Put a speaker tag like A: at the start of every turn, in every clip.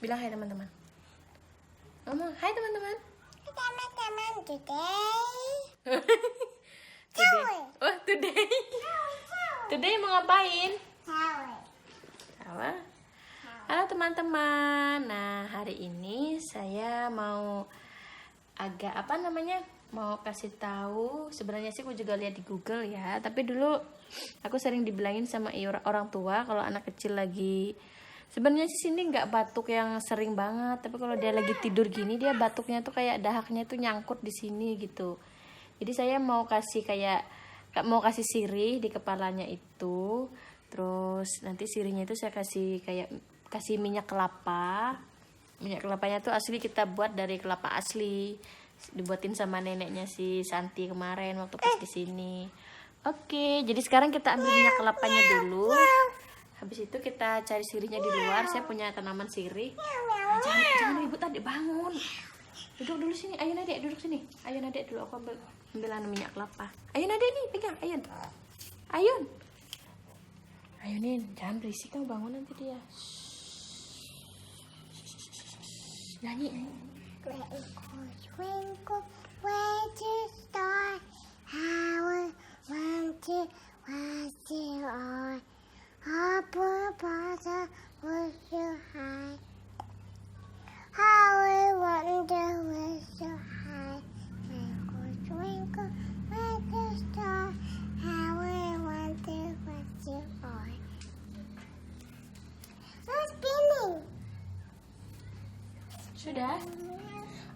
A: Bilang hai teman-teman. Ngomong hai teman-teman.
B: Teman-teman, today.
A: Today. Oh, today. Today mau ngapain? Sawah. Halo teman-teman. Nah, hari ini saya mau agak mau kasih tahu. Sebenarnya sih aku juga lihat di Google ya, tapi dulu aku sering dibilangin sama orang tua kalau anak kecil lagi, sebenarnya sih sini nggak batuk yang sering banget, tapi kalau dia lagi tidur gini dia batuknya tuh kayak dahaknya tuh nyangkut di sini gitu. Jadi saya mau kasih sirih di kepalanya itu. Terus nanti sirihnya itu saya kasih minyak kelapa. Minyak kelapanya tuh asli kita buat dari kelapa asli. Dibuatin sama neneknya si Santi kemarin waktu pas di sini. Oke, jadi sekarang kita ambil minyak kelapanya dulu. Habis itu kita cari sirihnya di luar. Saya punya tanaman sirih. Nah, jangan ribut, adik bangun. Duduk dulu sini, Ayun adek duduk sini. Ayun adek dulu, aku ambil minyak kelapa. Ayun adek nih, pegang Ayun. Ayunin, jangan berisik, kamu bangun nanti dia. Nyanyi.
B: Twinkle, where to start? How I want to watch you on. Up above the wood you high. How I wonder where you hide. Twinkle, twinkle, where to start? How I wonder what you are. I'm spinning.
A: Sudah?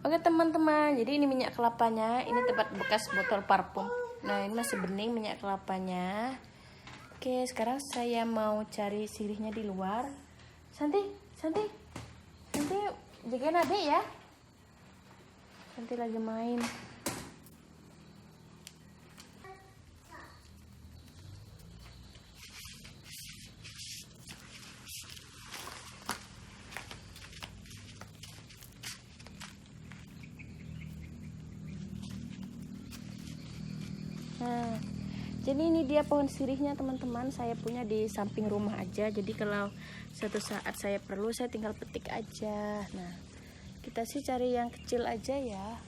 A: Oke teman-teman, jadi ini minyak kelapanya. Ini tempat bekas botol parfum. Nah, ini masih bening minyak kelapanya. Oke, sekarang saya mau cari sirihnya di luar. Santi, jagain adek ya. Santi lagi main. Nah, jadi ini dia pohon sirihnya teman-teman. Saya punya di samping rumah aja. Jadi kalau suatu saat saya perlu, saya tinggal petik aja. Nah, kita sih cari yang kecil aja ya.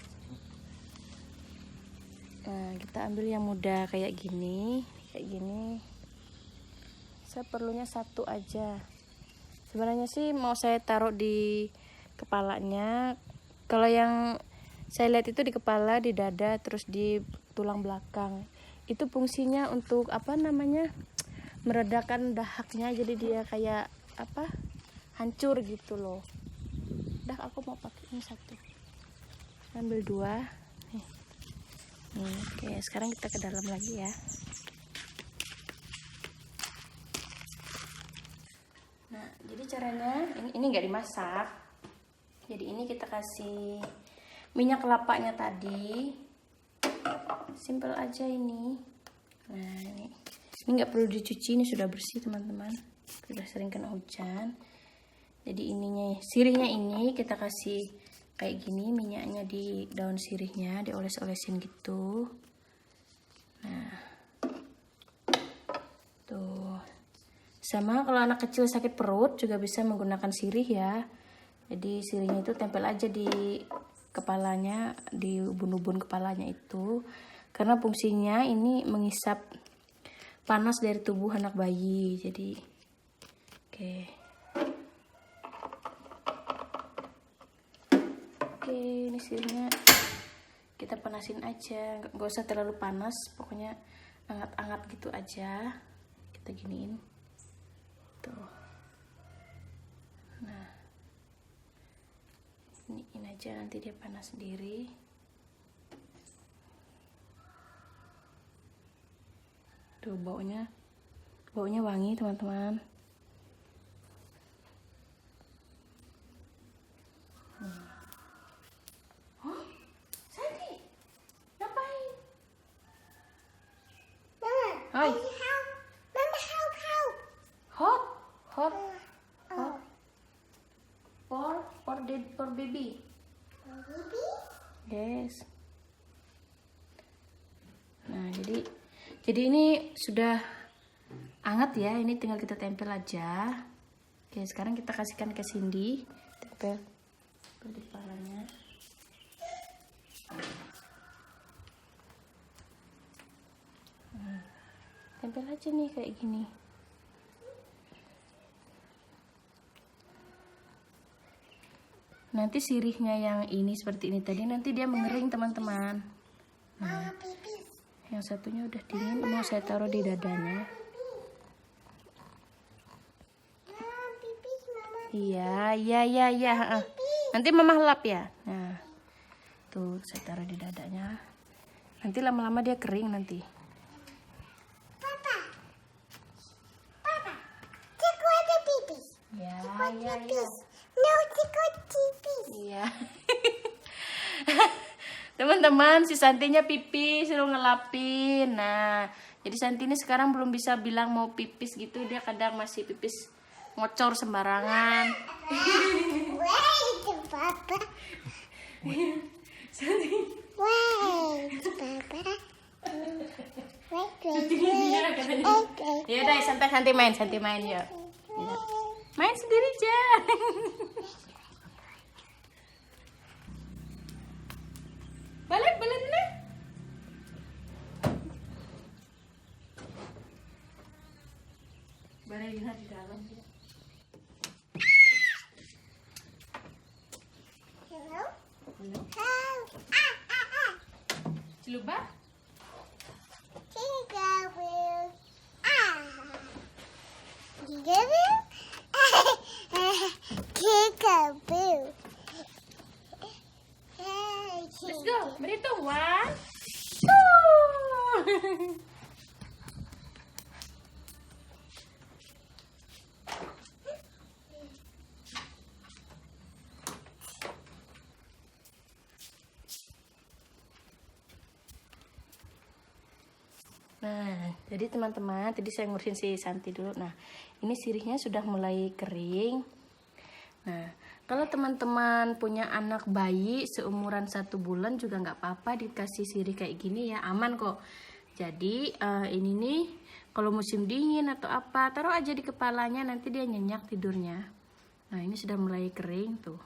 A: Nah, kita ambil yang muda kayak gini. Saya perlunya satu aja. Sebenarnya sih mau saya taruh di kepalanya. Kalau yang saya lihat itu di kepala, di dada, terus di tulang belakang. Itu fungsinya untuk meredakan dahaknya, jadi dia kayak hancur gitu loh. Dah, aku mau pakai ini satu. Ambil dua. Nih. Oke, sekarang kita ke dalam lagi ya. Nah, jadi caranya ini nggak dimasak. Jadi ini kita kasih minyak kelapanya tadi. Simple aja ini. Nah, ini nggak perlu dicuci, ini sudah bersih teman-teman. Sudah sering kena hujan. Jadi sirihnya ini kita kasih kayak gini, minyaknya di daun sirihnya dioles-olesin gitu. Nah, tuh. Sama kalau anak kecil sakit perut juga bisa menggunakan sirih ya. Jadi sirihnya itu tempel aja di kepalanya, di ubun-ubun kepalanya itu. Karena fungsinya ini menghisap panas dari tubuh anak bayi. Jadi Oke, ini sirihnya kita panasin aja, nggak usah terlalu panas, pokoknya hangat-hangat gitu aja. Kita giniin tuh. Nah, iniin aja, nanti dia panas sendiri. Tuh, baunya wangi teman-teman. Oh, Santi, ngapain?
B: Mama,
A: Hai.
B: help. Mama, help.
A: Hot.
B: Oh.
A: For baby.
B: Baby?
A: Yes. Nah, jadi ini sudah hangat ya, ini tinggal kita tempel aja. Oke, sekarang kita kasihkan ke Cindy. Tempel di kepalanya. Tempel aja nih kayak gini. Nanti sirihnya yang ini seperti ini tadi, nanti dia mengering teman-teman. Nah, yang satunya udah dingin, mau saya taruh di dadanya. Iya. Nanti mama lap ya. Nah, tuh saya taruh di dadanya. Nanti lama-lama dia kering nanti.
B: Ciku ada pipis.
A: Ya.
B: No, Ciku pipis.
A: Iya. Teman-teman, si Santinya pipis, suruh ngelapin. Nah, jadi Santi ini sekarang belum bisa bilang mau pipis gitu, dia kadang masih pipis ngocor sembarangan.
B: Wait, Papa.
A: Santi.
B: Wait, Papa. Wait.
A: Ya udah, santai main ya. Main sendiri aja. Balik dulu. Balik di dalam dia.
B: Hello?
A: Halo.
B: Ah.
A: Celuba?
B: Jigaboo. Jigaboo.
A: Let's go. Berhitung 1, 2. Nah, jadi teman-teman, tadi saya ngurusin si Santi dulu. Nah, ini sirihnya sudah mulai kering. Nah, kalau teman-teman punya anak bayi seumuran 1 bulan juga nggak apa-apa dikasih sirih kayak gini ya, aman kok. Jadi ini nih, kalau musim dingin atau apa, taruh aja di kepalanya, nanti dia nyenyak tidurnya. Nah, ini sudah mulai kering tuh.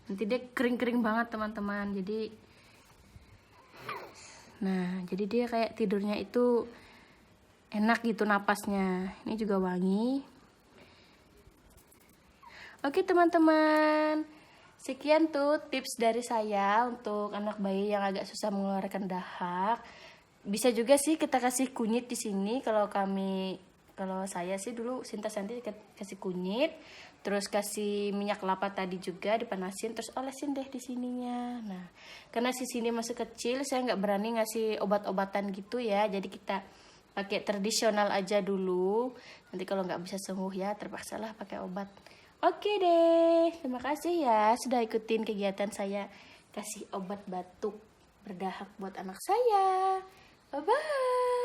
A: Nanti dia kering-kering banget teman-teman. Jadi dia kayak tidurnya itu enak gitu napasnya. Ini juga wangi. Oke teman-teman, sekian tuh tips dari saya untuk anak bayi yang agak susah mengeluarkan dahak. Bisa juga sih kita kasih kunyit di sini. Kalau saya sih dulu Sinta Santi kasih kunyit, terus kasih minyak kelapa tadi juga dipanasin, terus olesin deh di sininya. Nah, karena si sini masih kecil, saya nggak berani ngasih obat-obatan gitu ya. Jadi kita pakai tradisional aja dulu. Nanti kalau nggak bisa sembuh ya terpaksalah pakai obat. Oke deh, terima kasih ya sudah ikutin kegiatan saya kasih obat batuk berdahak buat anak saya. Bye-bye.